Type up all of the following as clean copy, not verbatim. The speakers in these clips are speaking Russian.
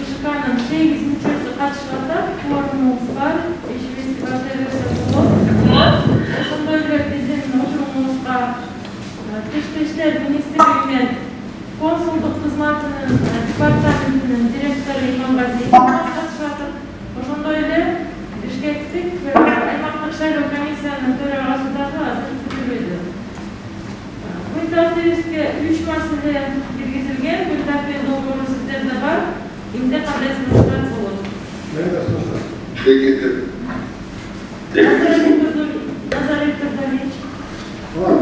Шикарно. Все измечаются от шлата, форму спали, еще есть ваша Ошондой президенттин учурумузга тиштүү иштер министрлиги менен консулдук кызматынын департаментинин директору Имамгазиев катышып атат. Ошондой эле Бишкектик аймактык шайлоо комиссиянын төрагасы дагы азыр күтүлүүдө. Күн тартибибизге 3 маселе киргизилген. Күн тартиби долбоору сиздерде бар. Эмне кандай сунуштар болот?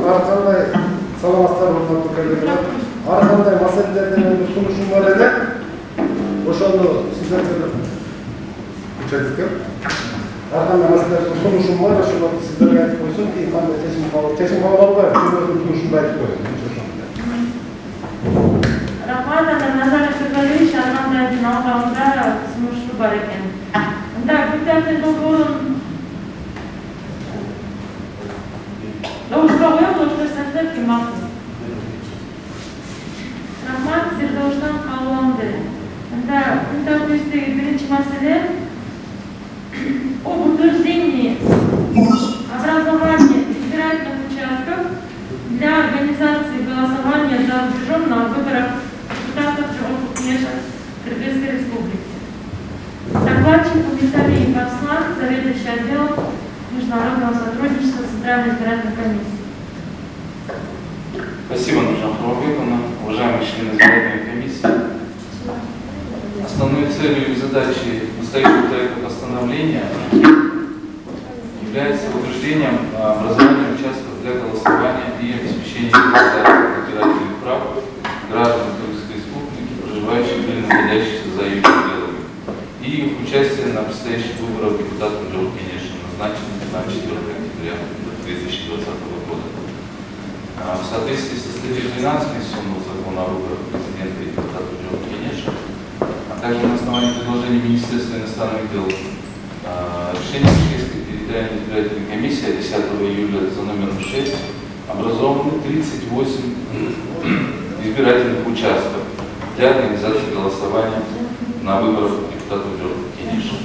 Ар кандай саламаттар болуп келгендер. Ар кандай маселелерден менин сунушум бар эле. Ошону сиздерге учетке. Ар кандай маселелерден сунушум бар, ошону сиздерге айтып койсом, кийин кандай чечим кабыл албай, өзүнүн сунушумду айтып коём. Рахмат, Назар Сергеевич, ар кандай алганда сунушу бар экен. Анда күн долбоорун Doğuşta koyalım, doğuşta sesler kim baktı? Rahmat, bir doğuştan kallandı. Anda, күнтәртибибиздеги birinci mesele об утверждении образования избирательных участков для организации голосования за рубежом на выборах депутатов Джоуфу Кенеша Кыргызской Республики. Докладчик Виталий Барслан, заведующий отделом международного сотрудничества Центральной избирательной комиссии. Спасибо, Нуржан Хурмабековна, уважаемые члены избирательной комиссии. Основной целью и задачей настоящего проекта постановления является утверждением образования участков для голосования и обеспечения избирательных прав граждан Кыргызской Республики, проживающих или находящихся за ее пределами, и их участие на предстоящих выборах депутатов Джоуфу Кенеша, назначенных на 4 октября 2020 года. В соответствии со статьей 12 Конституционного закона о выборах президента и депутатов Джоуфу Кенеша, а также на основании предложений Министерства иностранных дел, решение Бишкекской территориальной избирательной комиссии от 10 июля за номером 6 образованы 38 избирательных участков для организации голосования на выборах депутатов Джоуфу Кенеша.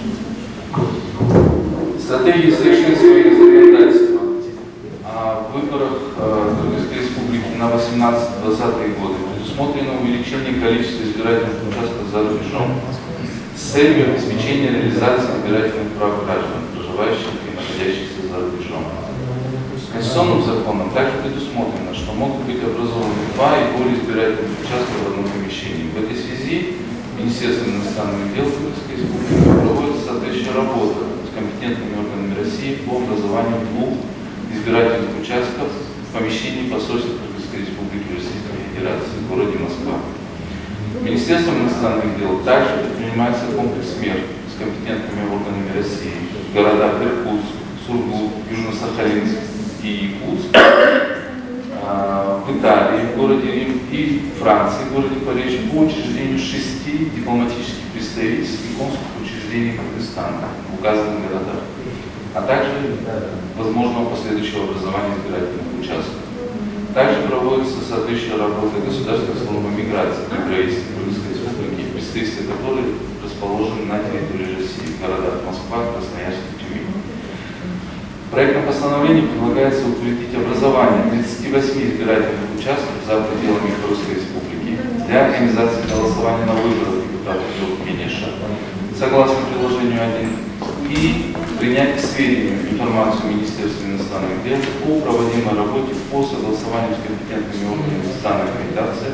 Стратегия совершенствования законодательства о выборах Кыргызской Республики на 18-20 годы предусмотрено увеличение количества избирательных участков за рубежом с целью обеспечения реализации избирательных прав граждан, проживающих и находящихся за рубежом. Конституционным законом также предусмотрено, что могут быть образованы 2 и более избирательных участков в одном помещении. В этой связи Министерством иностранных дел Кыргызской Республики проводится соответствующая работа компетентными органами России по образованию 2 избирательных участков в помещении посольства Кыргызской Республики в Российской Федерации в городе Москва. Министерством иностранных дел также предпринимается комплекс мер с компетентными органами России в городах Иркутск, Сургут, Южно-Сахалинск и Якутск, в Италии, в городе Рим и Франции, в городе Париж по учреждению 6 дипломатических представительств и консульских учреждений Кыргызстана в указанных городах, а также возможного последующего образования избирательных участков. Также проводится соответствующая работа Государственной службы миграции при правительстве Кыргызской Республики, представительства которой расположены на территории России в городах Москва, Красноярск и Тюмень. В проектном постановлении предлагается утвердить образование 38 избирательных участков за пределами Кыргызской Республики для организации голосования на выборах депутатов Джоуфу Кенеша согласно приложению 1 и принять к сведению информацию Министерства иностранных дел о проводимой работе по согласованию с компетентными органами стран аккредитации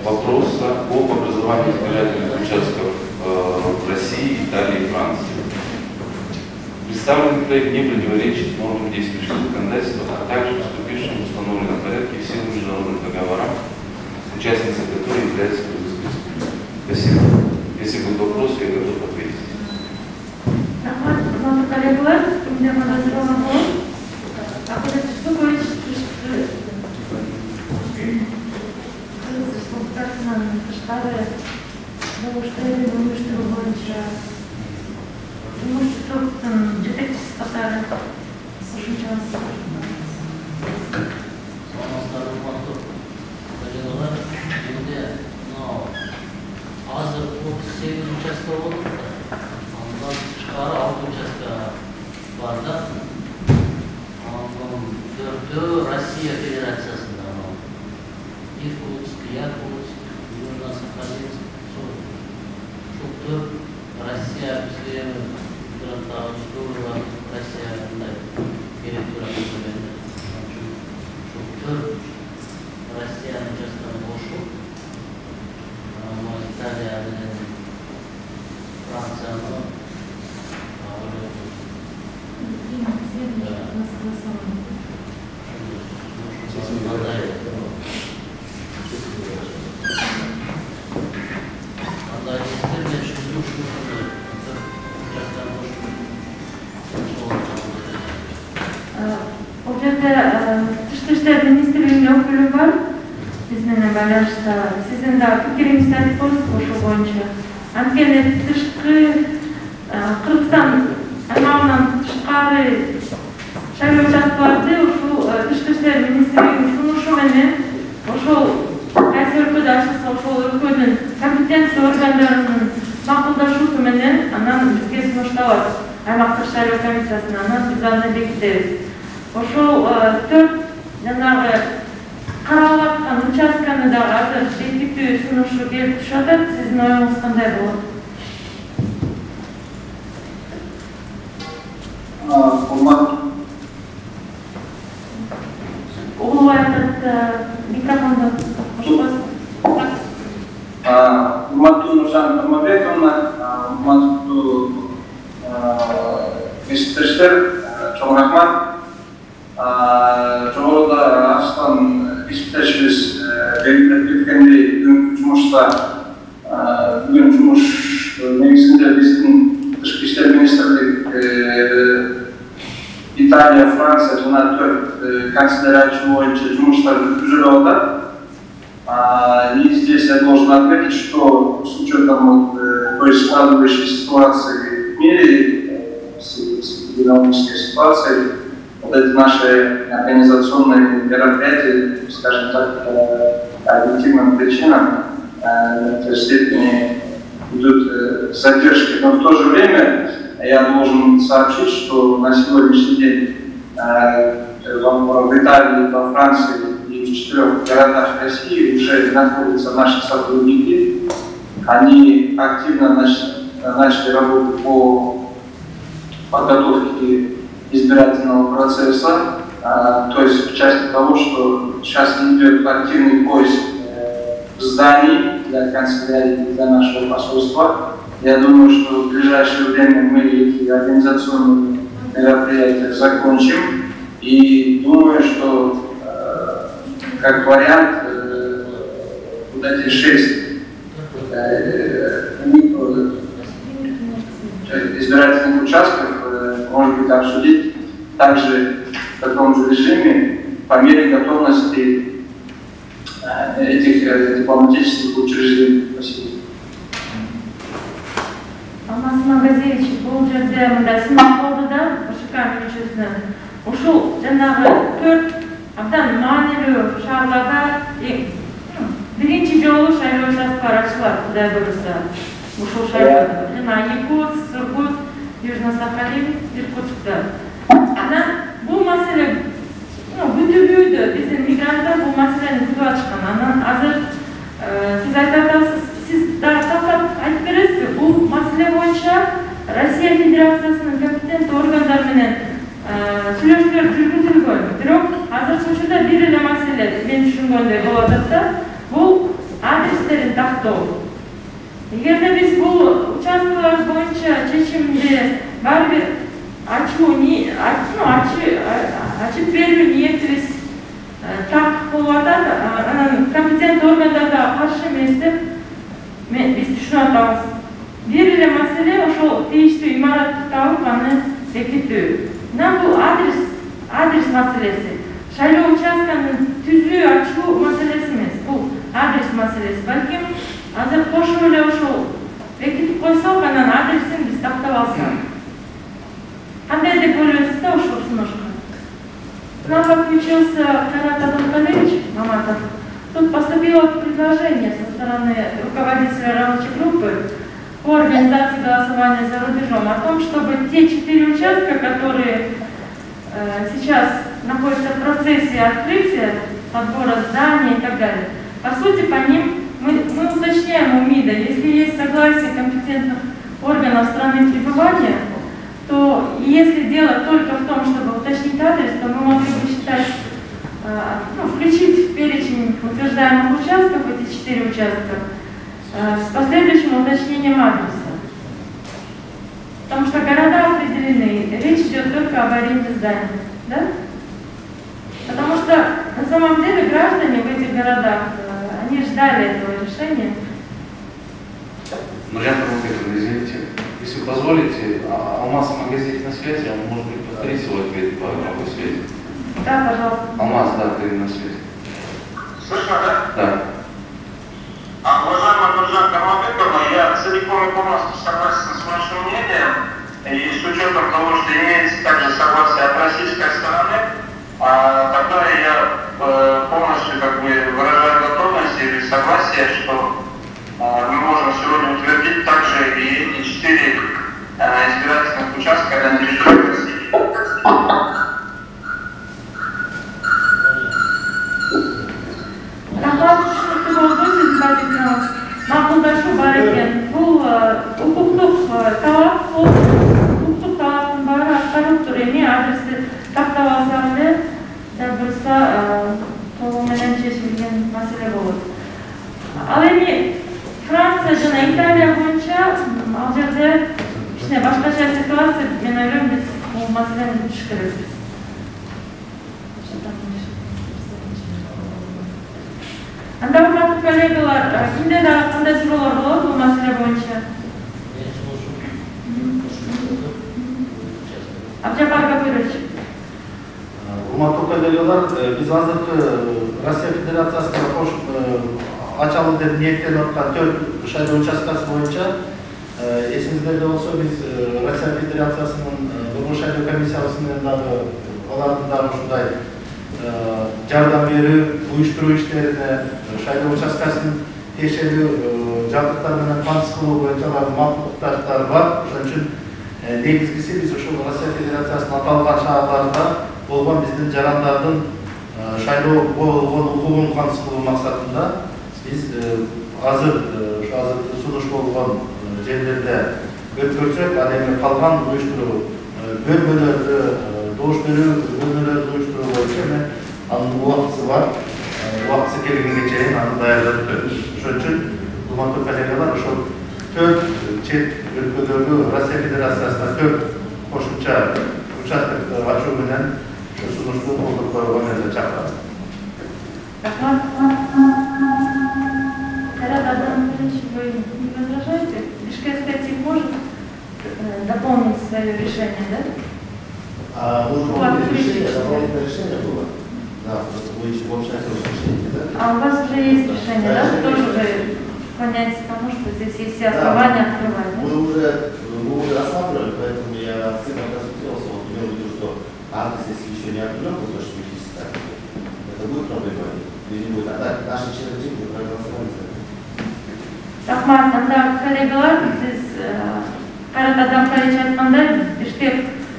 вопроса об образовании избирательных участков в России, Италии и Франции. Представленный проект не противоречит нормам действующего законодательства, а также вступившим в установленном порядке в силу международных договоров, участницей которой является Кыргызская Республика. Спасибо. Если будут вопросы, я готов ответить. Коллеги, у меня подозревала было. А куда что говорить, что республикасының штабы, потому что я думаю, что бойынша жетекчиси катары кошумча до России Федерации основного. Иркутск, Якутск, Южно-Сахалинск, Шуктур, Россия, Бізге Здравоохранение, Россия, директора Президента. Шуктур, Россия, часто Бошу, Италия, Франция, Тышкы иштер министрлигинин өкүлү бар. Биз менен байланышта сиздин да пикириңизди айтып коесузбу ошол боюнча. Анткени тышкы Кыргызстан аймагынан тышкары шайлоо участкаларды ушул тышкы иштер министрлигинин сунушу менен ошол кайсы өлкөдө ачылса ошол өлкөнүн компетенция органдарынын макулдашуусу менен анан бизге сунушталат аймактык шайлоо комиссиясына, анан биз аны бекитебиз. Ошол 4 жанагы каралып аткан участканы дагы азыр бекитүү сунушу келип түшүп атат. Сиздин оюңуз кандай болот? Улубай айтат, микрофонду кошпосун. Урматтуу Нуржан Турмабековна, урматтуу эстештер, чоң рахмат. Жогоруда Арслан эстешибиз белгилегендей бүгүнкү жумушта бүгүн жумуш негизинде биздин тышкы иштер министрлиги Италия, Франция жана 4 канцелярия ачуу боюнча жумуштар жүрүп атат. И здесь я должен отметить, что с учетом той складывающей ситуации в мире, с экономической ситуацией, вот эти наши организационные мероприятия, скажем так, по объективным причинам, в той степени идут задержки. Но в то же время я должен сообщить, что на сегодняшний день в Италии, во Франции и в 4 городах России уже находятся наши сотрудники. Они активно начали работу по подготовке избирательного процесса, то есть в части того, что сейчас идет активный поиск зданий для канцелярии, для нашего посольства. Я думаю, что в ближайшее время мы эти организационные мероприятия закончим. И думаю, что как вариант вот эти 6 избирательных участков может быть обсудить также в таком же режиме по мере готовности этих дипломатических учреждений. Спасибо. Алмаз Магазевич, бул жерде мындай сынак болду да, ОШК мүчөсүнөн. Ушул жанагы 4 абдан маанилүү шаарларда биринчи жолу шайлоо участкалары ачылат, Кудай буюрса. Ушул шайлоодо жана Якутск, Сургут, Южно-Сахалин, Иркутскта. Анан бул маселе күтүлүүдө, биздин мигранттар бул маселени күтүп атышкан. Анан азыр сиз айтып атасыз, сиз дагы тактап айтып бересизби? Бул маселе боюнча Россия Федерациясынын компетенттүү органдар менен сүйлөшүүлөр жүргүзүлгөн. Бирок азыркы учурда бир эле маселе мен түшүнгөндөй болуп атат да, бул адрестерин тактоо. Эгерде биз бул участкалар боюнча чечимди баары бир ачып берүү ниетибиз так болуп атат, анан компетенттүү органдар да каршы эмес деп биз түшүнүп атабыз. Бир эле маселе ошол тийиштүү имаратты табып аны бекитүү. Мына бул адрес маселеси. Шайлоо участканын түзүү ачуу маселеси эмес, бул адрес маселеси. Балким азыр кошуп эле ошол бекитип койсок, анан адресин биз тактап алсак. Кандай деп ойлойсуз да ошол сунушка? К нам подключился Кайрат Адалкалевич Маматов. Тут поступило предложение со стороны руководителя рабочей группы по организации голосования за рубежом о том, чтобы те 4 участка, которые сейчас находятся в процессе процессе открытия, подбора зданий и так далее. По сути, по ним мы уточняем у МИДа, если есть согласие компетентных органов страны пребывания, то если дело только в том, чтобы уточнить адрес, то мы могли бы считать, включить в перечень утверждаемых участков эти 4 участка с последующим уточнением адреса. Потому что города определены, речь идет только об аренде зданий. Да? Потому что на самом деле граждане в этих городах, они ждали этого решения. Марьяна Павловна, извините, если вы позволите, Алмаз магазин на связи, он может быть повторить свой ответ по громкой связи. Да, пожалуйста. Алмаз, да, ты на связи. Слышно, да? Да. Уважаемая Нуржан Кармабековна, я целиком и полностью согласен с вашим мнением, и с учетом того, что имеется также согласие от российской стороны, тогда я полностью выражаю готовность или согласие, что мы можем сегодня утвердить также и эти 4 избирательных участка на территории России. Мақұлдашу бар екен. Бұл құқықтық талап, құқықтық талаптың бары атқарылып тұр. Ене адресті тақтап алсаңды, да бұрса толығымен шешілген мәселе болады. Ал ене Франция және Италия бойынша ал жерде кішкене башқаша ситуация, мен ойлаймын, біз бұл мәселені түшкіреміз. Анда урматтуу коллегалар, кимде дагы кандай суроолор болот бул маселе боюнча? Абжапар Гапырович. Урматтуу коллегалар, биз азыркы Россия Федерациясына кошуп ачалы деп ниеттенип аткан 4 шайлоо участкасы боюнча эсиңиздерде болсо биз Россия Федерациясынын Долбоор шайлоо комиссиясынын дагы алардын дагы ушундай жардам берүү, уюштуруу иштерине, шайлоо участкасын тиешелүү жабдыктар менен камсыз кылуу боюнча макулдуктар бар. Ошон үчүн негизгиси биз ушул Россия Федерациясынын аталган шаарларында болгон биздин жарандардын шайлоо болгон укугун камсыз кылуу максатында биз азыр сунуш болгон жерлерде өткөрсөк, ал эми калган уюштуруу бөлмөлөрдү добуш берүү бөлмөлөрдү уюштуруу боюнча анын убактысы бар. Убактысы келгенге чейин аны даярдап турат. Ошон үчүн урматтуу коллегалар, ошол 4 чет өлкөдөгү Россия Федерациясына 4 кошумча участок ачуу менен сунушту колдоп коюуга мен чакырам. Рахмат. Рада Адамович, вы не возражаете? Бишкекская ТИК может дополнить свое решение, да? Дополнительное решение было? Да, просто вы еще больше решение, да? А у вас уже есть решение, да? Вы тоже уже склоняетесь к тому, что здесь есть все основания открывать, да? Мы уже рассматривали, поэтому я сильно консультировался, вот имел в виду, что адрес, если еще не определен, то что это будет проблема или не будет. А так наши члены уже проголосовали за это. Рахмат, анда коллегалар, сиз Карат Адамович айткандай, Бишкек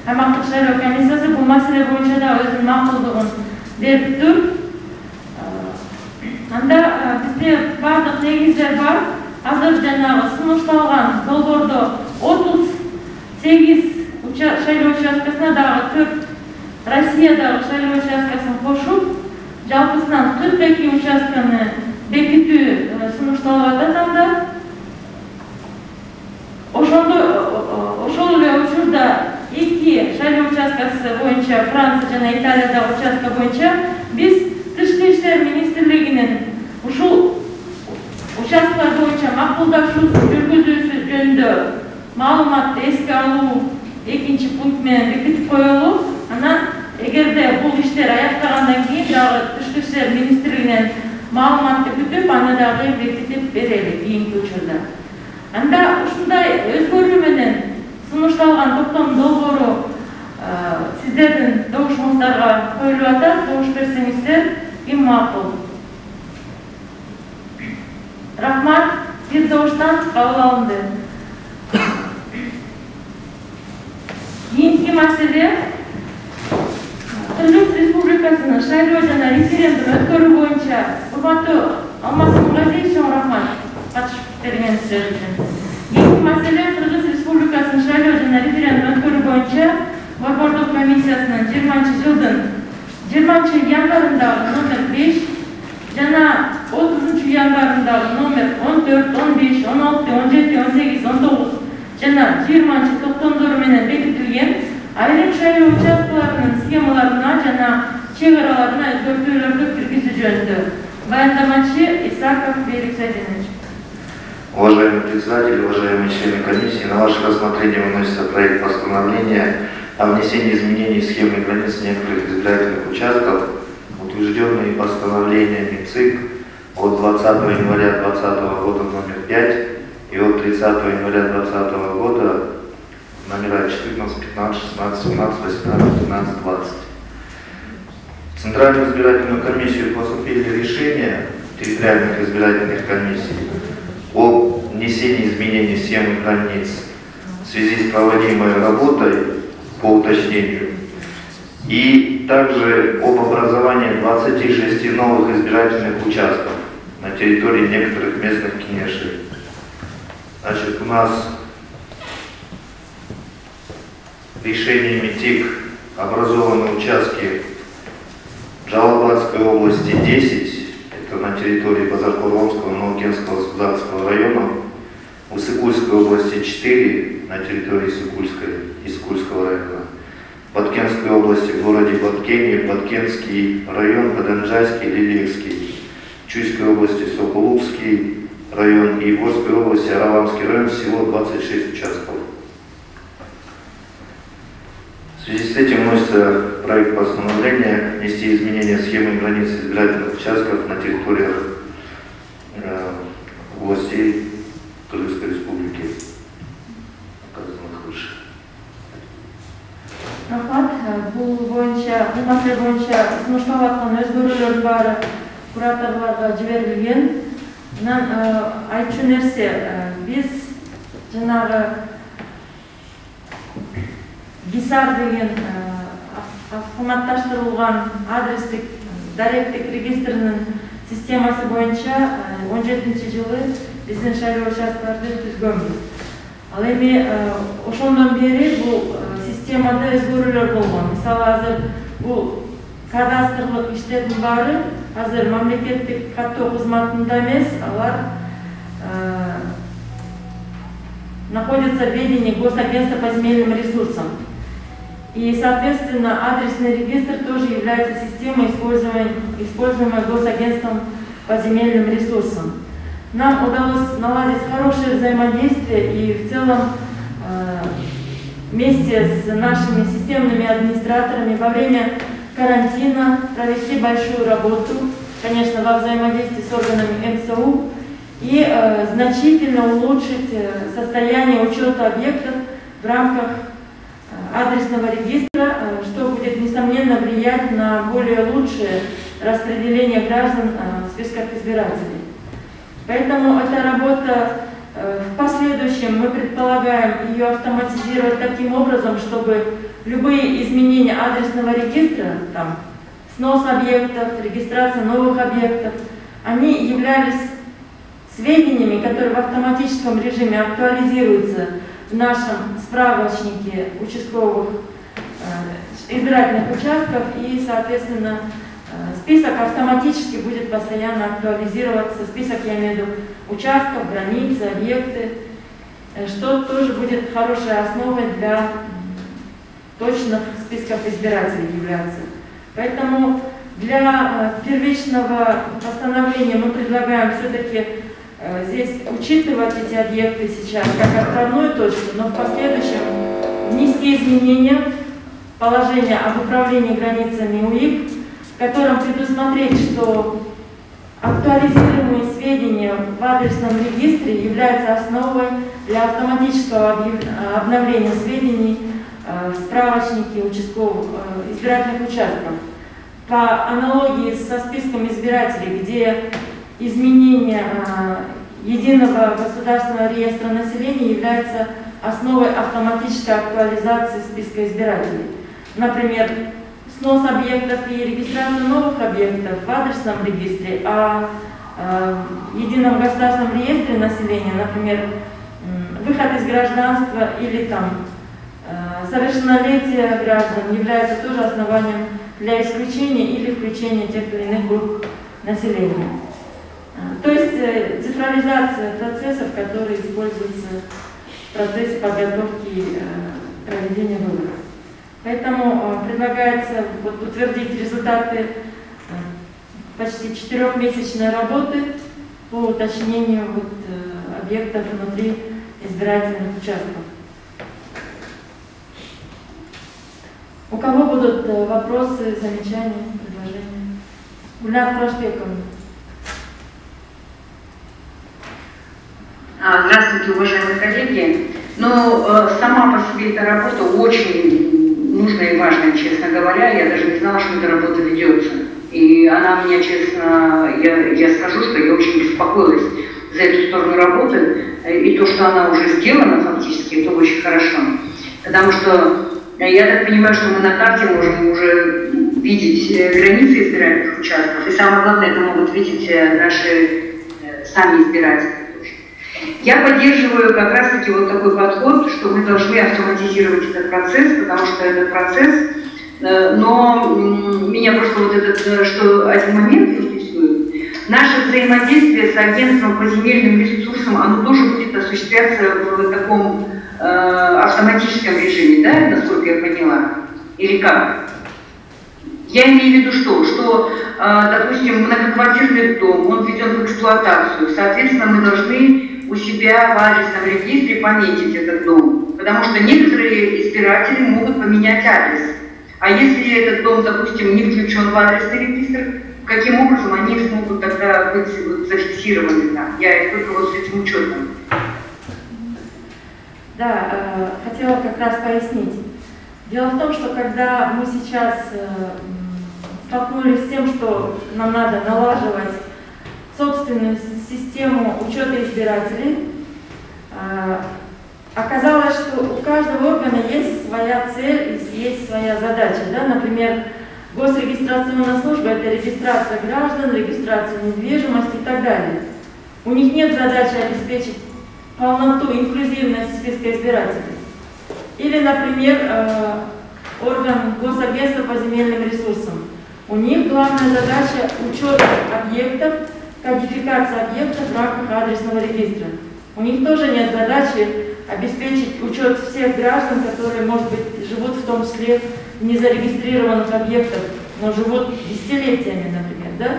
аймактык шайлоо комиссиясы бул маселе боюнча да өзүнүн макулдугун берип тур. Анда бизде бардык негиздер бар. Азыр жанагы сунушталган долбоордо 38 шайлоо участкасына дагы 4 Россиядагы шайлоо участкасын кошуп, жалпысынан 42 участканы бекитүү сунушталып атат анда. Ошол эле учурда 2 шайлоо участкасы боюнча Франция жана Италиядагы участка боюнча биз Тышкы иштер министрлигинин ушул участкалар боюнча макулдашуусун жүргүзүүсү жөнүндө маалыматты эске алуу 2 пункт менен бекитип коелу. Анан эгерде бул иштер аяктагандан кийин дагы Тышкы иштер министрлигинен маалыматты күтүп, аны дагы бекитип берели кийинки учурда. Анда ушундай өзгөрүү менен сунушталган топтом долбоору сиздердин добушуңуздарга коюлуп атат. Добуш берсеңиздер ким макул? Рахмат, бир добуштан кабыл алынды. Кийинки маселе Кыргыз Республикасынын шайлоо жана референдум өткөрүү боюнча урматтуу Алмаз Мугазиев чоң рахмат катышып бергениңиз үчүн. Кийинки маселе Кыргыз Республикасынын шайлоо жана референдум өткөрүү боюнча Борбордук комиссиясынын 20-жылдын 20 январындагы номер 5 жана 30 январындагы номер 14, 15, 16, 17, 18, 19 жана 20 токтомдору менен бекитилген айрым шайлоо участкаларынын схемаларына жана чек араларына өзгөртүүлөрдү киргизүү жөнүндө. Баяндамачы Исаков Берик Сайдинович. Уважаемый председатель, уважаемые члены комиссии, на ваше рассмотрение выносится проект постановления о внесении изменений в схемы границ некоторых избирательных участков, утвержденные постановлениями ЦИК от 20 января 2020 года номер 5 и от 30 января 2020 года номера 14, 15, 16, 17, 18, 19, 20. В Центральную избирательную комиссию поступили решения территориальных избирательных комиссий о внесении изменений в схемы границ в связи с проводимой работой по уточнению и также об образовании 26 новых избирательных участков на территории некоторых местных кенешей. Значит, у нас решениями ТИК образованы участки в Джалалабадской области 10, это на территории Базаркуромского, Новокенского, Сузакского района, в Иссыкульской области 4 на территории Иссыкульского района, в Баткенской области в городе Баткене, Баткенский район, Каданжайский, Лилиевский, в Чуйской области Сокулукский район и в Орской области Аравамский район, всего 26 участков. В связи с этим вносится проект постановления внести изменения в схемы границ избирательных участков на территориях областей Кыргызской Республики, указанных выше. Рахмат, бул маселе боюнча сунушталып аткан өзгөрүүлөр баары кураторлорго жиберилген. Мындан айтчу нерсе, биз жанагы ГИСАР деген автоматташтырылган адрестик даректик регистринин системасы боюнча 17-жылы биздин шайлоо участкаларды түзгөнбүз. Ал эми ошондон бери бул системада өзгөрүүлөр болгон. Мисалы азыр бул кадастрлык иштердин баары азыр мамлекеттик каттоо кызматында эмес, алар находятся в ведении Госагентства по земельным ресурсам. И, соответственно, адресный регистр тоже является системой, используемой Госагентством по земельным ресурсам. Нам удалось наладить хорошее взаимодействие и в целом вместе с нашими системными администраторами во время карантина провести большую работу, конечно, во взаимодействии с органами МСУ и значительно улучшить состояние учета объектов в рамках адресного регистра, что будет, несомненно, влиять на более лучшее распределение граждан в списках избирателей. Поэтому эта работа в последующем мы предполагаем ее автоматизировать таким образом, чтобы любые изменения адресного регистра, там, снос объектов, регистрация новых объектов, они являлись сведениями, которые в автоматическом режиме актуализируются в нашем справочнике участковых избирательных участков, и, соответственно, список автоматически будет постоянно актуализироваться, список, я имею в виду, участков, границы, объекты, что тоже будет хорошей основой для точных списков избирателей являться. Поэтому для первичного постановления мы предлагаем все-таки здесь учитывать эти объекты сейчас как отправную точку, но в последующем внести изменения в положение об управлении границами УИК, в котором предусмотреть, что актуализируемые сведения в адресном регистре являются основой для автоматического обновления сведений в справочнике участковых избирательных участков. По аналогии со списком избирателей, где изменение единого государственного реестра населения является основой автоматической актуализации списка избирателей. Например, снос снос объектов и регистрацию новых объектов в адресном регистре, а в едином государственном реестре населения, например, выход из гражданства или там совершеннолетие граждан является тоже основанием для исключения или включения тех или иных групп населения. То есть цифровизация процессов, которые используются в процессе подготовки проведения выборов. Поэтому предлагается утвердить результаты почти 4-месячной работы по уточнению объектов внутри избирательных участков. У кого будут вопросы, замечания, предложения? Гульнар Прошбековна. Здравствуйте, уважаемые коллеги. Сама по себе эта работа очень нужная и важная, честно говоря. Я даже не знала, что эта работа ведется. И она меня, честно, я скажу, что я очень беспокоилась за эту сторону работы. И то, что она уже сделана фактически, это очень хорошо. Потому что я так понимаю, что мы на карте можем уже видеть границы избирательных участков. И самое главное, это могут видеть наши сами избиратели. Я поддерживаю как раз-таки вот такой подход, что мы должны автоматизировать этот процесс, потому что этот процесс, но меня просто вот этот, что один момент интересует. Наше взаимодействие с агентством по земельным ресурсам, оно тоже будет осуществляться в таком автоматическом режиме, да, насколько я поняла? Или как? Я имею в виду что, допустим, многоквартирный дом, он введен в эксплуатацию, соответственно, мы должны у себя в адресном регистре пометить этот дом, потому что некоторые избиратели могут поменять адрес. А если этот дом, допустим, не включен в адресный регистр, каким образом они смогут тогда быть зафиксированы там? Я только вот с этим учетом. Да, хотела как раз пояснить. Дело в том, что когда мы сейчас столкнулись с тем, что нам надо налаживать собственную систему учета избирателей, оказалось, что у каждого органа есть своя цель и есть своя задача. Да? Например, госрегистрационная служба – это регистрация граждан, регистрация недвижимости и так далее. У них нет задачи обеспечить полноту, инклюзивность списка избирателей. Или, например, орган Госагентства по земельным ресурсам. У них главная задача – учет объектов, кодификация объектов в рамках адресного регистра. У них тоже нет задачи обеспечить учет всех граждан, которые, может быть, живут в том числе в незарегистрированных объектах, но живут десятилетиями, например. Да?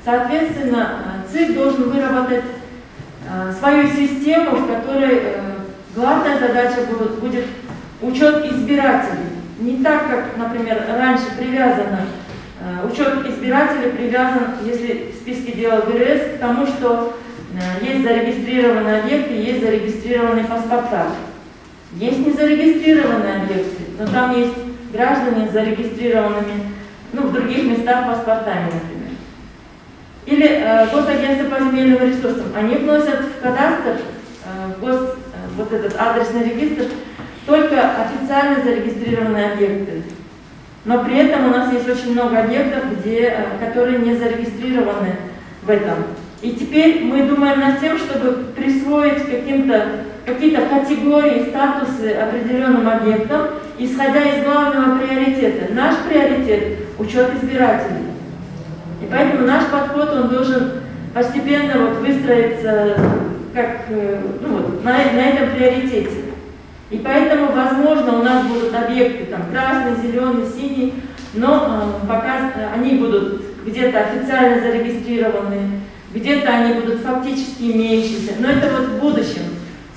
Соответственно, ЦИК должен выработать свою систему, в которой главная задача будет учет избирателей. Не так, как, например, раньше привязано. Учет избирателей привязан, если в списке дела ГРС, к тому, что есть зарегистрированные объекты, есть зарегистрированные паспорта. Есть незарегистрированные объекты, но там есть граждане с зарегистрированными, в других местах паспортами, например. Или Госагентство по земельным ресурсам. Они вносят в кадастр, вот этот адресный регистр, только официально зарегистрированные объекты. Но при этом у нас есть очень много объектов, которые не зарегистрированы в этом. И теперь мы думаем над тем, чтобы присвоить какие-то категории, статусы определенным объектам, исходя из главного приоритета. Наш приоритет – учет избирателей. И поэтому наш подход, он должен постепенно выстроиться на этом приоритете. И поэтому, возможно, у нас будут объекты красный, зеленый, синий, но пока они будут где-то официально зарегистрированы, где-то они будут фактически имеющиеся. Но это в будущем.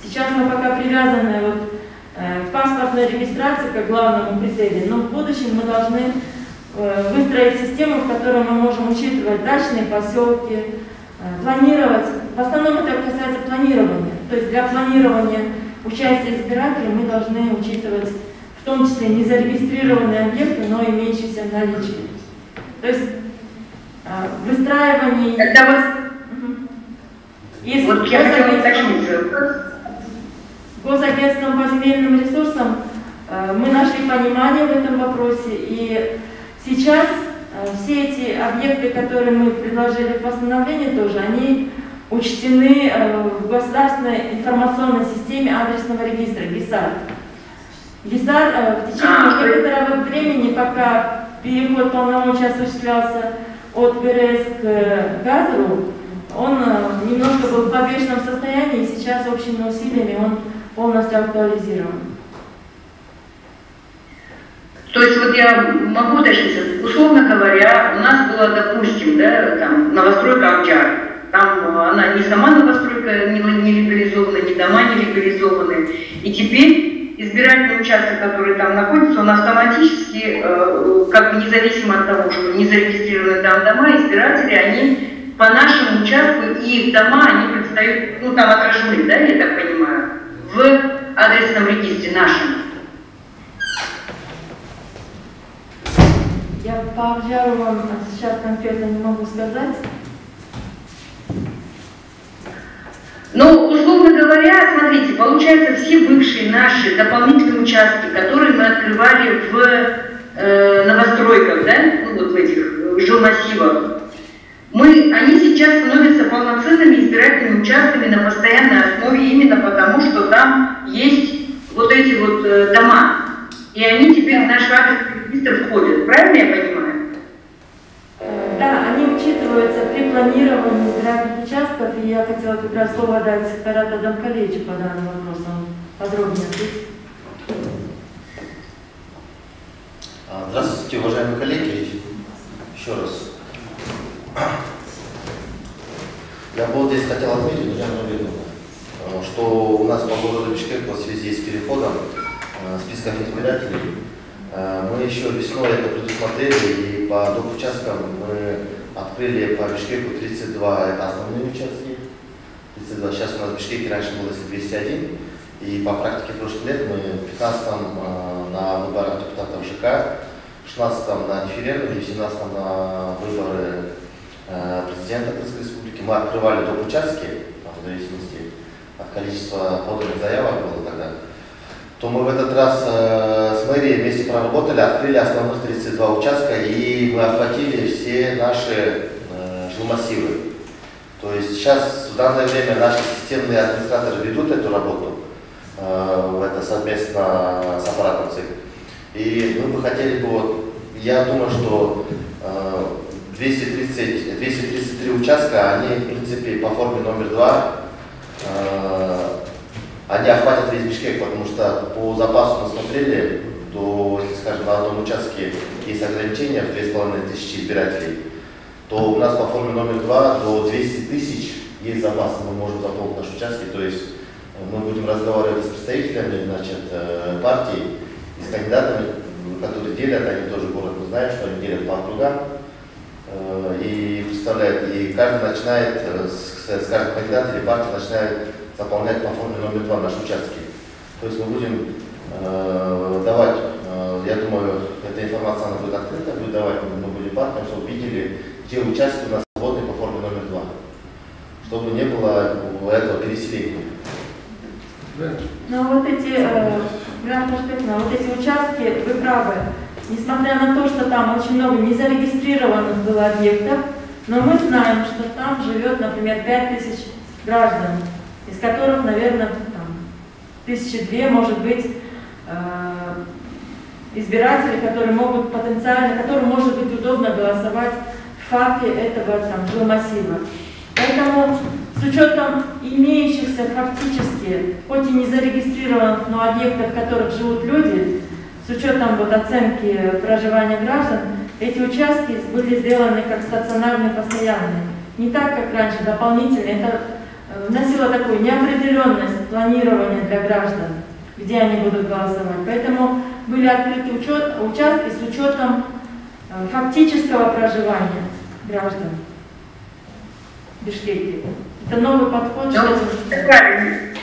Сейчас мы пока привязаны к паспортной регистрации как главному критерию, но в будущем мы должны выстроить систему, в которой мы можем учитывать дачные поселки, планировать. В основном это касается планирования. То есть для планирования участия избирателей мы должны учитывать в том числе незарегистрированные объекты, но имеющиеся в наличии. То есть выстраивание... Госагентством по земельным ресурсам мы нашли понимание в этом вопросе, и Сейчас все эти объекты, которые мы предложили в постановлении тоже, они учтены в государственной информационной системе адресного регистра ГИСАР. ГИСАР в течение некоторого времени, пока переход полномочий осуществлялся от ГРС к ГАЗРу, он немножко был в подвешенном состоянии, и сейчас общими усилиями он полностью актуализирован. То есть вот я могу уточнить, условно говоря, у нас была, допустим, да, там, новостройка Акчар. Там она не сама новостройка не легализована, ни дома не легализованы. И теперь избирательный участок, который там находится, он автоматически, как бы независимо от того, что не зарегистрированы там дома, избиратели, они по нашему участку и их дома, они предстают, ну там отражены, да, я так понимаю, в адресном регистре нашем. Я по Акчару вам сейчас конкретно не могу сказать. Ну, условно говоря, смотрите, получается, все бывшие наши дополнительные участки, которые мы открывали в новостройках, да, ну вот в этих жилмассивах, они сейчас становятся полноценными избирательными участками на постоянной основе именно потому, что там есть вот эти вот дома. И они теперь в наш адресный регистр входят. Правильно я понимаю? Да, они учитываются при планировании избирательных участков, и я хотела как раз слово дать Карат Адамкалевичу по данному вопросу, подробнее ответить. Здравствуйте, уважаемые коллеги. Еще раз. Я бы здесь хотел отметить, уважаемые коллеги, что у нас по городу Бишкек в связи с переходом списков избирателей мы еще весной это предусмотрели, и по доп. Участкам мы открыли по Бишкеку 32, это основные участки. 32. Сейчас у нас в Бишкеке раньше было 201, и по практике прошлых лет мы в 15-м на выборах депутатов ЖК, в 16-м на референдуме, в 17-м на выборы президента Крымской республики мы открывали доп. Участки, в зависимости от количества поданных заявок было тогда. То мы в этот раз с мэрией вместе проработали, открыли основных 32 участка, и мы охватили все наши жилмассивы. То есть сейчас в данное время наши системные администраторы ведут эту работу, это совместно с аппаратом ЦИК. И мы бы хотели бы, вот, я думаю, что 233 участка, они в принципе по форме номер 2, они охватят весь Бишкек, потому что по запасу мы смотрели, то, если, скажем, на одном участке есть ограничения в 2500 избирателей, то у нас по форме номер 2 до 200 тысяч есть запас, мы можем заполнить наши участки, то есть мы будем разговаривать с представителями, значит, партий и с кандидатами, которые делят, они тоже город, мы знаем, что они делят по округам, и представляют, и каждый начинает, с каждым кандидатом или партия начинает заполнять по форме номер 2 наши участки. То есть мы будем давать, я думаю, эта информация она будет открыта, будет давать, мы будем партнерам, чтобы видели, где участки у нас свободны по форме номер 2, чтобы не было этого переселения. Но вот эти, вот эти участки, вы правы, несмотря на то, что там очень много незарегистрированных было объектов, но мы знаем, что там живет, например, 5000 граждан, из которых, наверное, там, 1002, может быть, избиратели, которые могут потенциально, которым может быть удобно голосовать в факте этого там жилмассива. Поэтому с учетом имеющихся фактически, хоть и не зарегистрированных, но объектов, в которых живут люди, с учетом вот оценки проживания граждан, эти участки были сделаны как стационарные, постоянные. Не так, как раньше, дополнительные. Это вносило такую неопределенность планирования для граждан, где они будут голосовать. Поэтому были открыты участки с учетом фактического проживания граждан в Бишкеке. Это новый подход.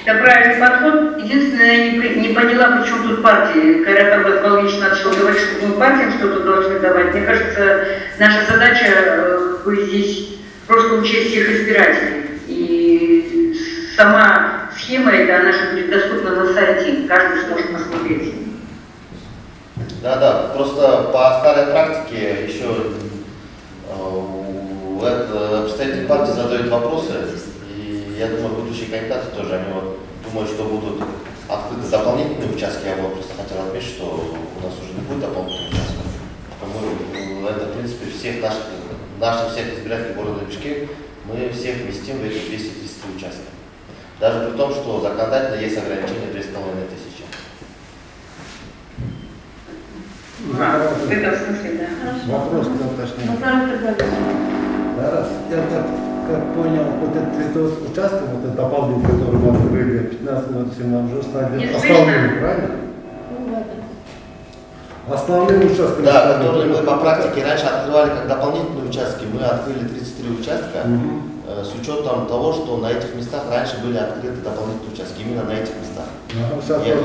Это правильный подход. Единственное, я не поняла, почему тут партии. Кайрат Аббас-Балович начал говорить, что мы партиям что-то должны давать. Мне кажется, наша задача здесь просто учесть всех избирателей. И сама схема эта, она же будет доступна на сайте, каждый сможет посмотреть. Да, просто по старой практике еще представители партии задают вопросы, и я думаю, будущие кандидаты тоже, они вот думают, что будут открыты дополнительные участки. Я вот просто хотел отметить, что у нас уже не будет дополнительных участков. Это, в принципе, всех наших всех избирателей города Бишкек мы всех вместим в эти 233 участка. Даже при том, что законодательно есть ограничение 2500. В этом смысле, да. Вопрос к уточнению. Раз. Я как понял, вот этот 300 участков, вот этот дополнительный, который мы открыли 15 минут, 17 уже стали основными, правильно? Основные участки. Да, которые мы по практике раньше открывали как дополнительные участки, мы открыли 33 участка с учетом того, что на этих местах раньше были открыты дополнительные участки, именно на этих местах.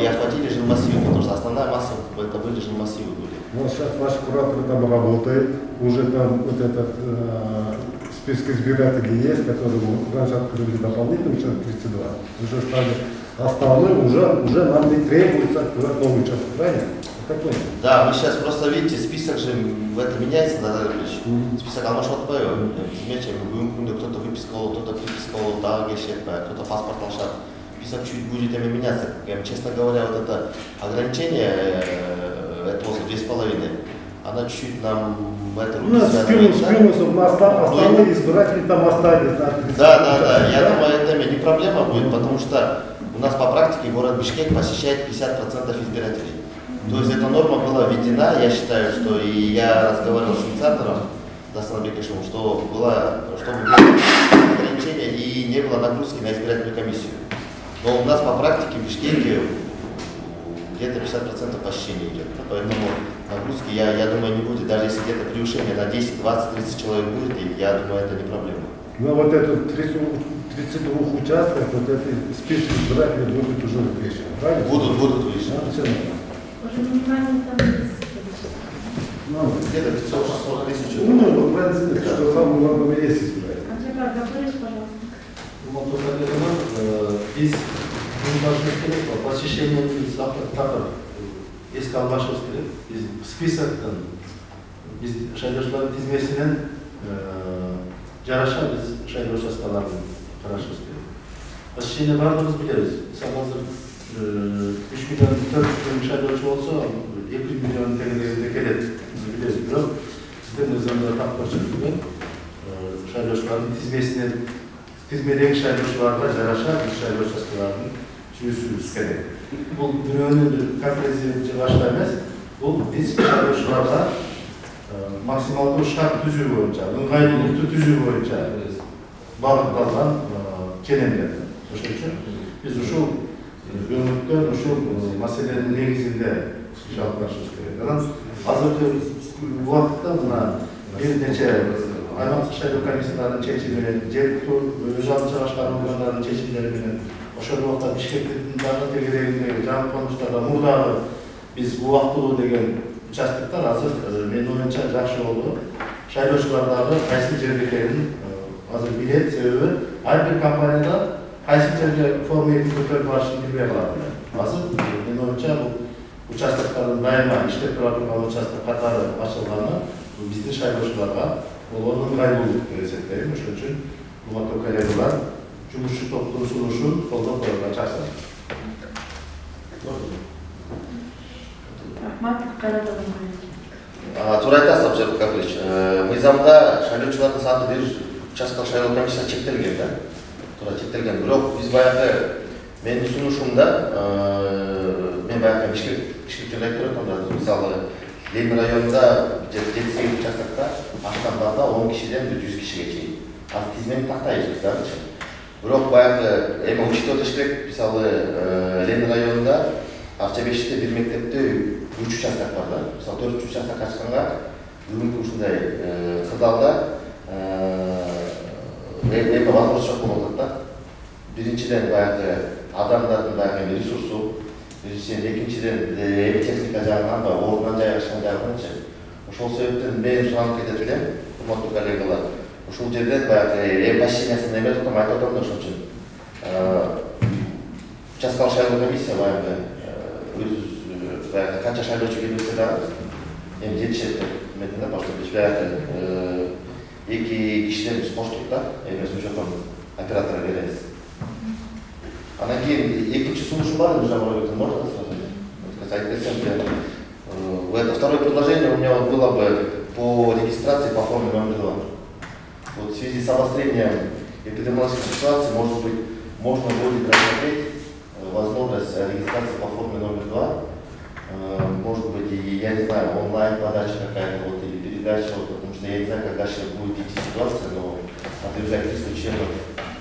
И охватили жилмассивы, потому что основная масса это были жилмассивы были. Вот сейчас ваши кураторы там работают, уже там вот этот список избирателей есть, которые раньше открыли дополнительный участок 32, уже стали основным, уже нам не требуется открывать новый участок, правильно? Такой. Да, мы сейчас просто видите, список же в это меняется, Назар Ильич. Список алмашып атпайбы. Кто-то выписал, кто-то приписал, кто-то паспорт алышат. Список чуть будет меняться. Честно говоря, вот это ограничение, это возле 2,5, она чуть-чуть нам это спину, чтобы остальные избиратели там остались. Да. Я думаю, это не проблема будет, потому что у нас по практике город Бишкек посещает 50% избирателей. То есть эта норма была введена, я считаю, что и я разговаривал с инициатором Дастаном Бекешевым, что чтобы было ограничение и не было нагрузки на избирательную комиссию. Но у нас по практике в Бишкеке где-то 50% посещения идет. Поэтому нагрузки, я думаю, не будет. Даже если где-то превышение на 10, 20, 30 человек будет, и я думаю, это не проблема. Но вот это 32 участков, вот этот список избирателей будут уже вывешены, правильно? Будут вывешены. Уже минимально там есть. Где-то 500-600 тысяч. В принципе, что самое главное есть избиратель. Анжела, говоришь, пожалуйста. Biz bunu başlık gerek var. Başşehir'in takır. Eski almışız gerek. Biz spesaktan, biz şehircilerin hizmetinden yaraşan biz şehir uçaskalarını karışırız gerek. Başşehir'e varlığımız biliriz. Mesela hazır 3 milyon 400 bin şehir uçu olsa 2 milyon TL'de kelet biliriz. Bizden özlemde taklaşır gibi şehir uçaskalarının hizmetinden hizmeden şehircilerle yaraşan şehir uçaskalarının çözülmesi gerek. Bu dünyanın kapitalizmci başlamaz. Bu biz şehircilerle maksimalda şart düzü boyunca, ыңғайлылықты düzü boyunca bağlıqlardan kelenler. Onun için biz uşul ömürtler, uşul meselenin negizinde şartlaşırız gerek. Hazırda bu vakitte buna bir neçe аймақтық шайлау комиссияларының шешімімен, жергілікті өзалды шаруашылық органдарының шешімдерімен, ошол убакта Бишкектин дагы тегерегиндеги жаңы конуштарда мурдагы биз убактылуу деген участоктор азыр менин оюмча жакшы болду. Шайлоочулар дагы кайсы жерде экенин азыр билет, себеби ар бир компанияда кайсы жерге форма этип көтөрүп барышын билбей калат. Азыр менин оюмча бул участоктордун дайыма иштеп тура турган участок катары ачылганы биздин шайлоочуларга олардың ыңғайлылық деп есептеймін. Ошон үчүн урматтуу коллегалар, жумушчу топтун сунушун колдоп коюлганга чакырам. Туура айтасыз, Абжалов Капылович. Мыйзамда шайлоочулардын саны бир участкалык шайлоо комиссиясы чектелген да. Туура чектелген. Бирок биз баягы менин сунушумда мен баягы Бишкек электронда мисалы Ленин районунда 78 участокта аштандарда 10 кишиден 100 кишиге чейин. Аз тизмени тактайбыз да. Бирок баягы эми учет өтүш керек. Мисалы Ленин районунда Акчабеште бир мектепте 3 участок бар да. Мисалы 4 участок ачканга бүгүнкү ушундай кырдаалда эми возможность болуп атат да. Биринчиден баягы адамдардын баягы ресурсу, экинчиден техника жагынан ордунан жайгашкан жагынан ошол себептен мен суранып кетет элем, урматтуу коллегалар. Ушул жерден баягы башчыясын эме айтып атам да ошон үчүн участкалык шайлоо комиссия баягы өз qancha saylovchi kelib o'tadi. Endi yetishadi. Medina boshqa bir joyda ikki kishidan biz qo'shtirda, endi o'sha ham operator beramiz. Ana keyin ikkinchi sun'ish bor, Jamoat можно сказать? Это второе предложение у меня вот было бы по регистрации по форме номер 2. Вот в связи с обострением эпидемиологической ситуации, может быть, можно будет рассмотреть возможность регистрации по форме номер 2. Может быть, и, я не знаю, онлайн-подача какая-то вот, или передача, вот, потому что я не знаю, как дальше будет идти ситуация, но определять 300 членов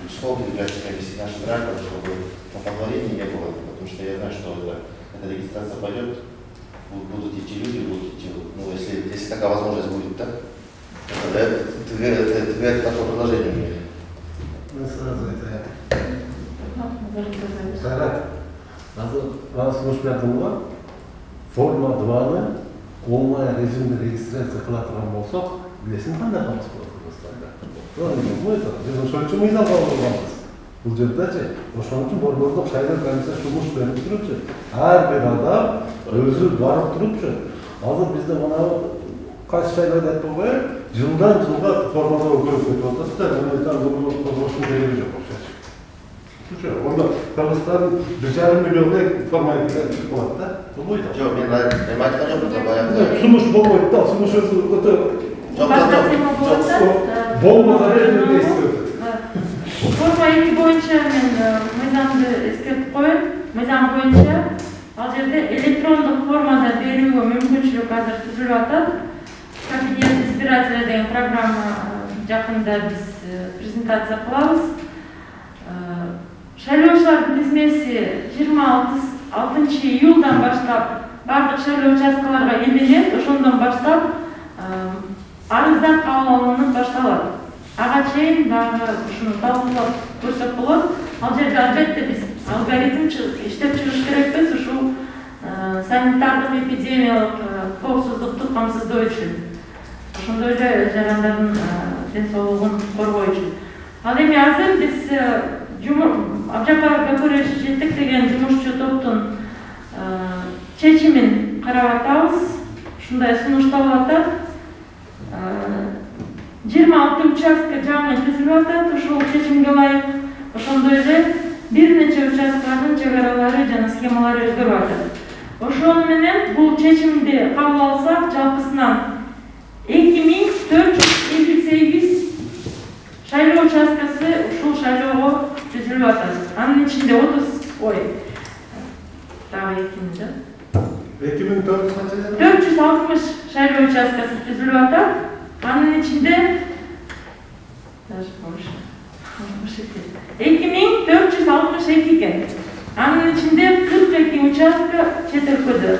школ, передача комиссии наших граждан, чтобы поговорить не было, потому что я знаю, что эта регистрация пойдет, будут идти люди, будут идти, ну, если такая возможность будет, да? Это такое предложение у меня. Мы сразу это... Сайрат, раз слушатель форма 2-ны онлайн режимде регистрация қыла тұрған болсақ, білесің қандай қамыс болады Қырғызстанда. Біз ошон үчүн мыйзам кабылданбыз. Бул жерде ошон үчүн борбордук шайлоо комиссиясы жумуш берип турупчу. Ар бир адам өзү барып турупчу. Азыр бизде мына кайсы шайлоодо айтып коеюн, жылдан жылга формада өзгөрүп кетип атат да, ошонун кереги жок окшойт. Onda Kırgızistan 1,5 milyonda formayı çıkıp kaldı da, bu buydu. Yok, ben aytkan yok da bayağı. Sunuş bolmaydı da, sunuş özü öte... Болмаса не istiyordu. Forma 2 boyunca mıydamdı eskirtip koyun, mıydam boyunca al жерде электрондук формада берүүгө мүмкүнчүлүк азыр түзүлүп атат. Кабинет избирателя деген программа жакында биз презентация кылабыз. Шайлоочулардын тизмеси 26 июлдан баштап бардык шайлоо участкаларга эленет, ошондон баштап арыздар кабыл алынып башталат. Ага чейин дагы ушуну талкуулап көрсөк болот. Ал жерде албетте биз алгоритм иштеп чыгыш керекпиз ушул санитардык эпидемиялык коопсуздукту камсыздоо үчүн. Ошондой эле жарандардын ден соолугун коргоо үчүн. Ал эми азыр биз Абжапар Гапурович жетектеген жумушчу топтун чечимин карап атабыз. Ушундай сунушталып атат. 26 участка жаңы түзүлүп атат. Ушул чечимге ылайык ошондой эле бир нече участкалардын чек аралары жана схемалары өзгөрүп атат. Ошону менен бул чечимди кабыл алсак, жалпысынан 2458 шайлоо участкасы ушул шайлоого түзүлүп атат. Анын ичинде 460 шайлоо участкасы түзүлүп атат. Анын ичинде 2462 экен. Анын ичинде 42 участка чет өлкөдө,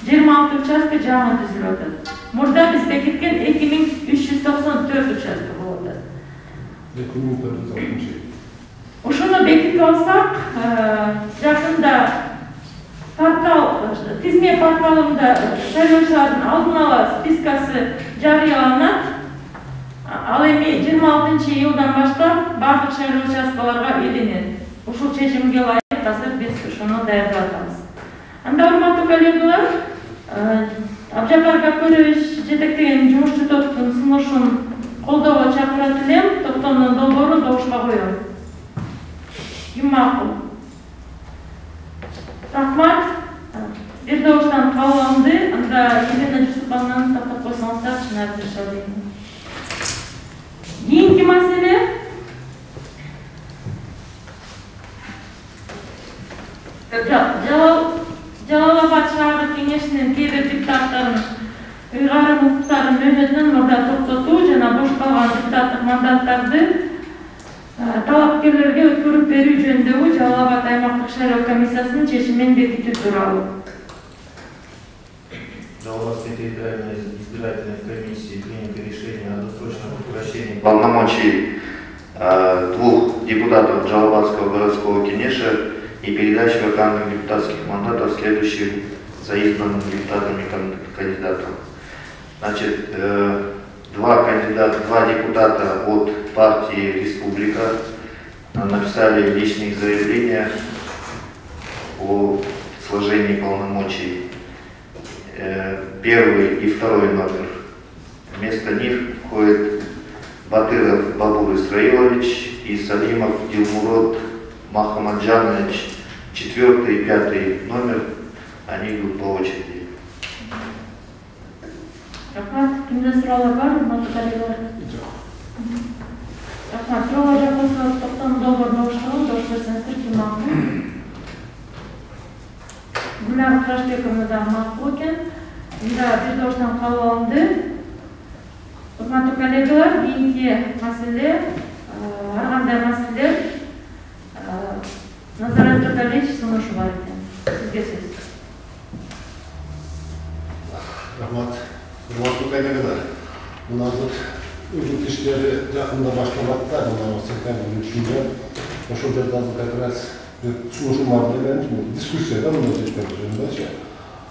26 участка жаңы түзүлүп атат. Мурда биз бекиткен 2394 участка болуп атат. 2460. Ошону бекитип алсак, жакында портал, тизме порталында шайлоочулардын алдын ала спискасы жарыяланат. Ал эми 26 июлдан баштап бардык шайлоо участкаларга эленет. Ушул чечимге ылайык азыр биз ошону даярдап атабыз. Анда урматтуу коллегалар, Абжапар Гапурович жетектеген жумушчу топтун сунушун колдоого чакырат элем. Топтомдун долбоорун добушка коем. Ким макул? Рахмат. Бир добуштан кабыл алынды. Анда Елена Жусупановнаны тактап койсоңуздар, чын айтышат. Кийинки маселе Жалал-Абад шаары кеңешинин кээ бир депутаттарын ыйгарым укуктарын мөөнөтүнөн мурда токтотуу жана бош калган депутаттык мандаттарды талапкерлерге өткөрүп берүү жөнүндөгү Жалал-Абад аймактык шайлоо комиссиясынын чечимин бекитүү тууралуу. Жалал-Абадской территориальной избирательной комиссии принято решение о досрочном прекращении полномочий двух депутатов Жалал-Абадского городского кенеша и передачи вакантных депутатских мандатов следующим за избранным депутатами кандидатам. Значит, два депутата от партии «Республика» написали личные заявления о сложении полномочий первый и второй номер. Вместо них входит Батыров Бабур Исраилович и Салимов Дилмурод Махамаджанович. 4-й и 5-й номер, они идут по очереди. Рахмат, кімде сұралар бар, матқарилар? Рахмат, сұралар жақылса, тоқтам долбар дауыштығын, дауыш берсеніздер кім мақұл? Гүлнар Қырашбековна да мақұл екен. Енді бір дауыштан қалу алынды. Құрметті коллегалар, кейінгі мәселе, арғандай мәселе, Назарет Тургалевич сұнышы бар екен. Сізге сөз. Рахмат. Құрметті коллегалар, мына үгіт іштері жақында башталады, мына сектардың ішінде. Ошол жерде азыр как раз сұнышы бар деген дискуссияда мына жерде жөнінде.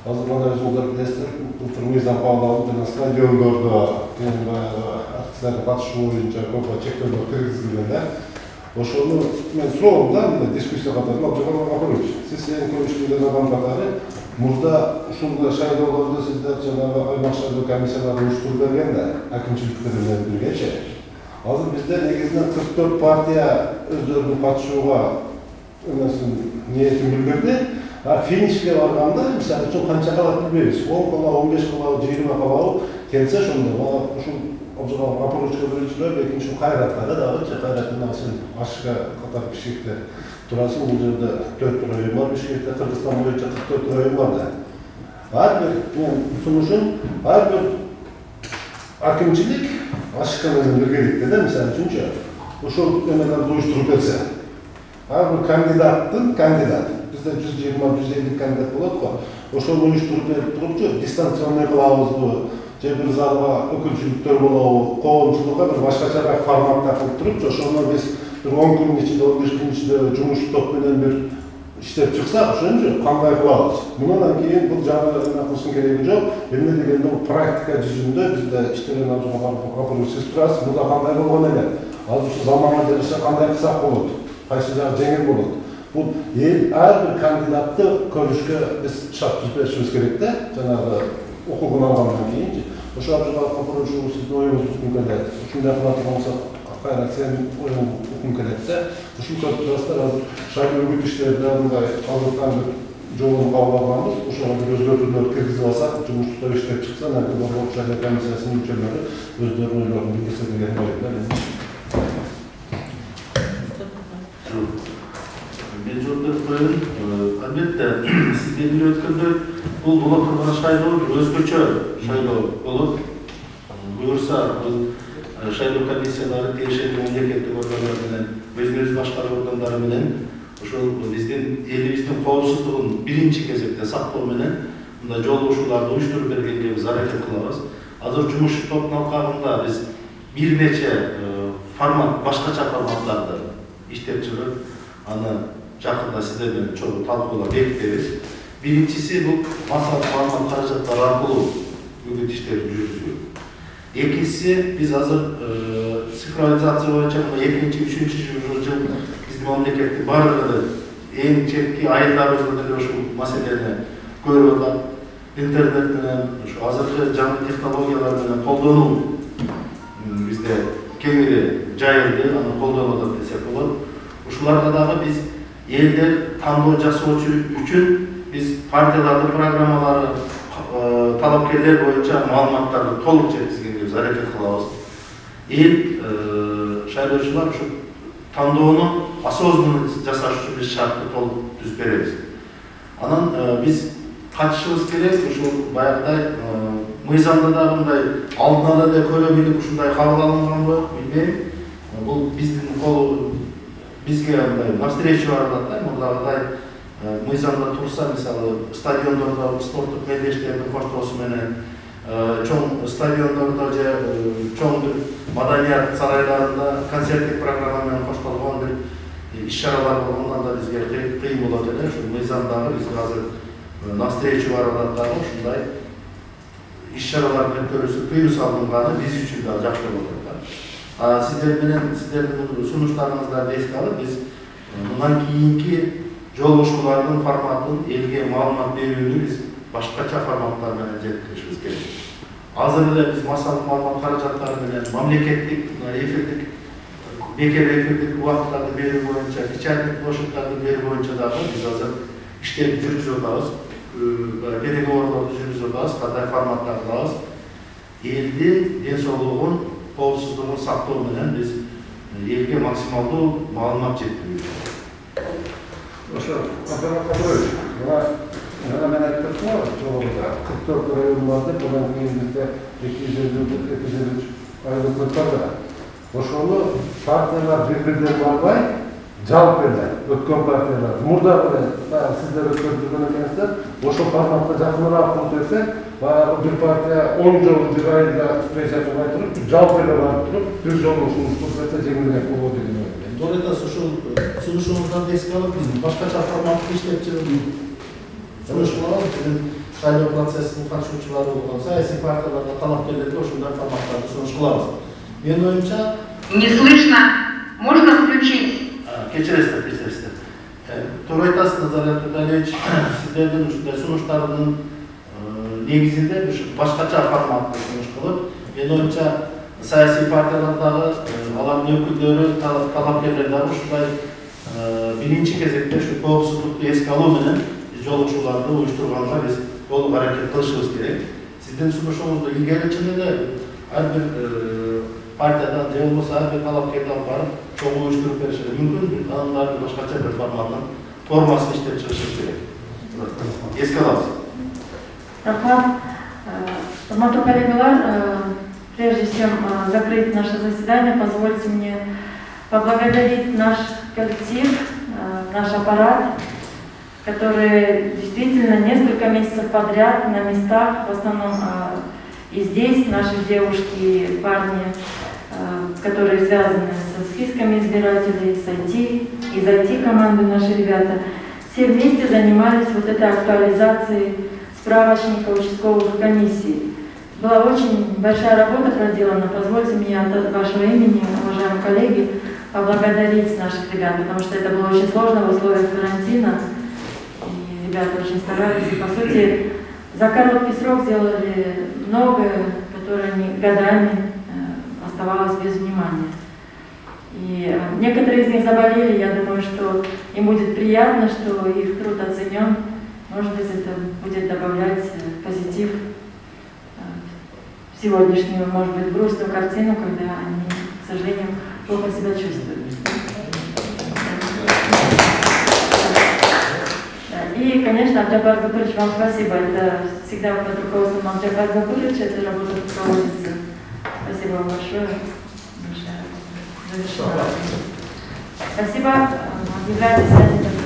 Азыр мына жолдар білесіздер, былтыр мыйзам кабыл жана стадиондордо акцияларга катышуу боюнча көп чектөөлөр киргизилген. Ошону мен суроом да, мына дискуссия катарында Абжапар Гапарович, сиз эң көп иштеген адам катары мурда ушундай шайлоолорду сиздер жанагы аймак шайлоо комиссиялары уюштуруп бергенде, акимчиликтер менен биргечи. Азыр бизде негизинен 44 партия өздөрүнүн катышууга ниетин билдирди. Финишке барганда, мисалы үчүн канча калат билбейбиз. 10 кала, 15 кала, 20 кала келсе ошондо ушул Абжапар Гапаровичке бөлүүчүлөр экинчи Кайратка дагы Кайрат менен сен ашка катар Бишкекте турасың, бул жерде 4 район бар, Бишкекте Кыргызстан боюнча 44 район бар да. Ар бир сунушум, ар бир акимчилик ашка менен биргеликте да, мисалы үчүнчү ошол эмелерди уюштуруп берсе, ар бир кандидаттын кандидаты bizde 120-150 kandidat болады ғой. Ошоны уюштуруп берип турупчу, дистанционный кылабызбы, же бир залга өкүлчүлүктөр болобу, коомчулукка бир башкачараак форматта кылып турупчу, ошону биз бир 10 күнүн ичинде, 15 күнүн ичинде жумуш топ менен бир иштеп чыксак, ошончу кандай кылабыз? Мындан кийин бул жагы кылыштын кереги жок. Эмне дегенде бул практика жүзүндө бизде иштеген Абжапар сиз турасыз, мында кандай болгон эле? Азыр ушу заманга жараша кандай кылсак болот? Кайсы жагы жеңил болот? Бұл әр бір кандидатты көрішке біз шарт түзбешіміз керек те, жаңағы оқуын алғаннан кейін. Ошо Абжапар Гапарович сіздің ойыңыз үкім келеді. Ушундай кылатын болса, Кайрат сен ойың үкім келеді де. Ушул көріп тұрасыздар, азыр шайлоо үгүт иштерине мындай алдыртан бір жолун кабыл алганбыз. Ошого бир өзгөртүүлөр киргизип алсак, жумуштар иштеп чыкса, Орток шайлоо комиссиясынын мүчөлөрү өздөрүнүн ойлорун билдирсе деген ойдо. Мен жооп берип коеюн. Албетте, сизге билип өткөндөй, бул боло турган шайлоо өзгөчө шайлоо болот. Буюрса, бул шайлоо комиссиялары тиешелүү мамлекеттик органдар менен, өзүнүн башкаруу органдары менен ошол биздин элибиздин коопсуздугун биринчи кезекте сактоо менен мындай жолугушууларды уюштуруп бергенге биз аракет кылабыз. Азыр жумуш топтун алкагында биз бир нече формат, башкача форматтарды иштеп чыгып, аны жақында сіздермен чогуу талкуулап бекитебиз. Биринчиси бул массалык формат каражаттар аркылуу үгүт иштерин жүргүзүү. Экинчиси биз азыр цифровизация боюнча 2-3 жыл биздин мамлекеттин баардыгы эң четки айылдарыбызда деле ушул маселени көрүп атат. Интернет менен, ушу азыркы жаңы технологиялар менен колдонуу бизде кеңири жайылды, аны колдонуп атат десек болот. Ушуларга дагы биз элдер тандоо жасоочу үчүн биз партиялардын программалары, талапкерлер боюнча маалыматтарды толук жеткизгенге биз аракет кылабыз. Эл шайлоочулар ушу тандоону осознанно жасаш үчүн биз шартты толук түзүп беребиз. Анан биз катышыбыз керек, ушул баягыдай мыйзамда да мындай алдын ала эле көрө билип ушундай кабыл алынганбы билбейм. Бул биздин колу бизге мындай навстречу барат да, мурдагыдай мыйзамда турса, мисалы стадиондордо спорттук мелдештердин коштоосу менен, чоң стадиондордо же чоң бир маданият сарайларында концерттик программа менен коштолгон бир иш-чаралар болгондон да бизге кыйын болот эле. Ушул мыйзамдагы бизге азыр навстречу барып атат, ушундай иш-чаралар менен көрүүсү тыюу салынганы биз үчүн да жакшы болот. Сиздер менен сиздердин сунуштарыңыздарды эске алып, биз мындан кийинки жолугушуулардын форматын элге маалымат берүүнү биз башкача форматтар менен жеткиришибиз керек. Азыр эле биз массалык маалымат каражаттары менен мамлекеттик эфирдик эфирдик убакыттарды берүү боюнча, печатный площадьтарды берүү боюнча дагы биз азыр иштерди жүргүзүп атабыз. Переговорлорду жүргүзүп атабыз, кандай форматтарды алабыз. Элдин ден соолугун, коопсуздугун сактоо менен биз элге максималдуу маалымат жеткирүү. Ошо, Абдулла Кадырович, мына мен айттым го, жогоруда 44 район бар деп, bundan keyin bizde 253 aeroport бар да. Ошону партиялар бири-биринен барбай, жалпы эле өткөн партиялар. Мурда сиздер өткөн жүргөн экенсиздер, ошо форматка жакыныраак болуп берсе, баягы бир партия 10 жолу бир айда встреча кылбай туруп, жалпы эле барып туруп, бир жолу ушуну кылса жеңилирээк болот деген ой. Doğru айтасыз, ушул сунушуңуздан эске алып, биз башкача форматты иштеп жүрүп, сунушуулар менен шайлоо процессинин катышуучулары болгон саясий партияларга талапкерлерге ошондой форматтарды сунуш кылабыз. Менин оюмча, Не слышно. Можно включить? кечиресиздер. Туура айтасыз, Назарбек Туталевич, сиздердин ушундай сунуштардын негизинде башкача форматты сунуш кылып, менин оюмча саясий партиялардагы алардын өкүлдөрү, талапкерлер дагы ушундай биринчи кезекте ушу коопсуздукту эске алуу менен жолугушууларды уюштурганга биз толук аракет кылышыбыз керек. Сиздин сунушуңузду илгери чын эле ар бир партиядан же болбосо ар бир талапкерден барып чогуу уюштуруп бериши мүмкүн, андан башкача бир форматтын формасын иштеп чыгышыбыз керек. Эске алабыз. Рахмат. Урматтуу коллегалар, прежде чем закрыть наше заседание, позвольте мне поблагодарить наш коллектив, наш аппарат, который действительно несколько месяцев подряд на местах, в основном и здесь наши девушки и парни, которые связаны со списками избирателей, с IT, из IT-команды наши ребята, все вместе занимались вот этой актуализацией справочника участковых комиссий. Была очень большая работа проделана. Позвольте мне от вашего имени, уважаемые коллеги, поблагодарить наших ребят, потому что это было очень сложно в условиях карантина. И ребята очень старались. И, по сути, за короткий срок сделали многое, которое годами оставалось без внимания. И некоторые из них заболели. Я думаю, что им будет приятно, что их труд оценен. Может быть, это будет добавлять позитив в сегодняшнюю, может быть, грустную картину, когда они, к сожалению, плохо себя чувствуют. И, конечно, Абджапар Гапурыч, вам спасибо. Это всегда под руководством Абджапар Гапурыча эта работа проводится. Спасибо вам большое. Завершена. Спасибо. Объявляю заседание закрытым.